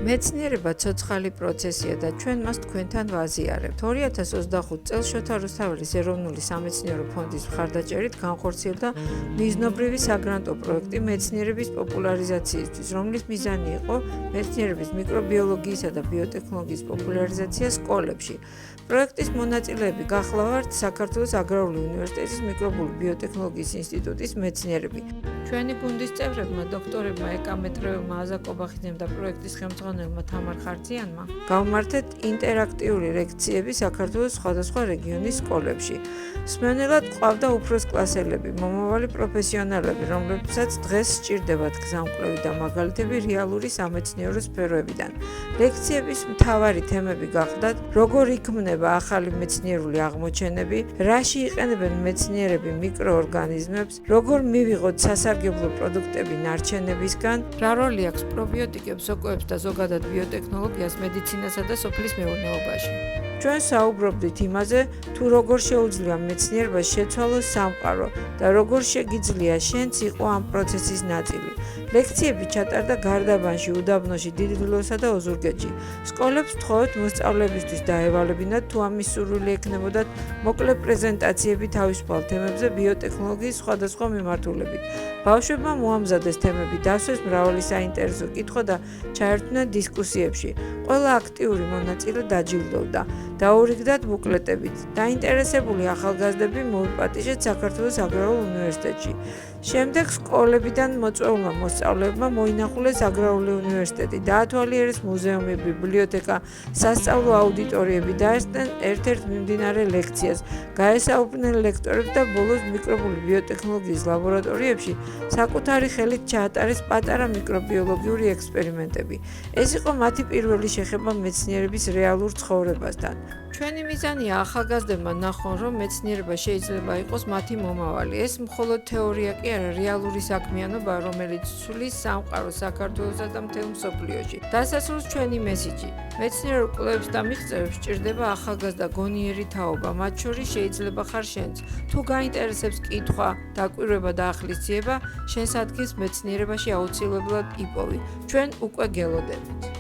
მეცნიერება ცოცხალი პროცესია და ჩვენ მას თქვენთან ვაზიარებთ. 2025 წელს შოთა რუსთაველის ეროვნული სამეცნიერო ფონდის მხარდაჭერით განხორციელდა მიზნობრივი საგრანტო პროექტი მეცნიერების პოპულარიზაციისთვის, რომლის მიზანი იყო მეცნიერების მიკრობიოლოგიისა და ბიოტექნოლოგიის პოპულარიზაცია სკოლებში. პროექტის მონაწილეები გახლავართ საქართველოს აგრარული უნივერსიტეტის მიკრობიული ბიოტექნოლოგიის ინსტიტუტის მეცნიერები. ჩვენი გუნდის წევრებმა, დოქტორებმა ეკა მეტრეველმა, აზა კობახიძემ და პროექტის ხელმძღვანელმა თამარ ხარციანმა გავმართეთ ინტერაქტიული ლექციები საქართველოს სხვადასხვა რეგიონის სკოლებში. მსმენელად ყავდა უფროს კლასელები, მომავალი პროფესიონალები, რომლებსაც დღეს სჭირდებათ გზამკვლევი და მაგალითები რეალური სამეცნიერო სფეროებიდან. ლექციების მთავარი თემები გახდათ: როგორ იქმნება ახალი მეცნიერული აღმოჩენები, რაში იყენებენ მეცნიერები მიკროორგანიზმებს, როგორ მივიღოთ სასარგებლო პროდუქტები ნარჩენებისგან, რა როლი აქვს პრობიოტიკებს, სოკოებს და ზოგადად ბიოტექნოლოგიას მედიცინასა და სოფლის მეურნეობაში. ჩვენ საუბრობდით იმაზე, თუ როგორ შეუძლია მეცნიერებას შეცვალოს სამყარო და როგორ შეგიძლია შენც იყო ამ პროცესის ნაწილი. ლექციები ჩატარდა გარდაბანში, უდაბნოში, დიდილოსა და ოზურგეთში. სკოლებს ვთხოვეთ მოსწავლეებისთვის დაევალებინათ, თუ ამის სურვილი ექნებოდათ, მოკლე პრეზენტაციები თავისუფალ თემებზე ბიოტექნოლოგიის სხვადასხვა მიმართულებით. ბავშვებმა მოამზადეს თემები, დასვეს მრავალი საინტერესო კითხვა და ჩაერთვნენ დისკუსიებში. ყველა აქტიური მონაწილე დაჯილდოვდა. დაურიგდათ ბუკლეტებით. დაინტერესებული ახალგაზრდები მოვიპატიჟეთ საქართველოს აგრარულ უნივერსიტეტში. შემდეგ სკოლებიდან მოწვეულმა მოსწავლეებმა მოინახულეს აგრარული უნივერსიტეტი, დაათვალიერეს მუზეუმი, ბიბლიოთეკა, სასწავლო აუდიტორიები, დაესწრნენ ერთ-ერთ მიმდინარე ლექციას, გაესაუბრნენ ლექტორებს და ბოლოს მიკრობიული ბიოტექნოლოგიის ლაბორატორიებში საკუთარი ხელით ჩაატარეს პატარა მიკრობიოლოგიური ექსპერიმენტები. ეს იყო მათი პირველი შეხება მეცნიერების რეალურ ცხოვრებასთან. ჩვენი მიზანია ახალგაზრდებმა ნახონ, რომ მეცნიერება შეიძლება იყოს მათი მომავალი. ეს მხოლოდ თეორია კი არა, რეალური საქმიანობა, რომელიც ცვლის სამყაროს საქართველოსა და მთელ მსოფლიოში. დასასრულს ჩვენი მესიჯი: მეცნიერულ კვლევებს და მიღწევებს სჭირდება ახალგაზრდა გონიერი თაობა, მათ შორის შეიძლება ხარ შენც. თუ გაინტერესებს კითხვა, დაკვირვება და ახლისძიება, შენს ადგილს მეცნიერებაში აუცილებლად იპოვი. ჩვენ უკვე გელოდებით.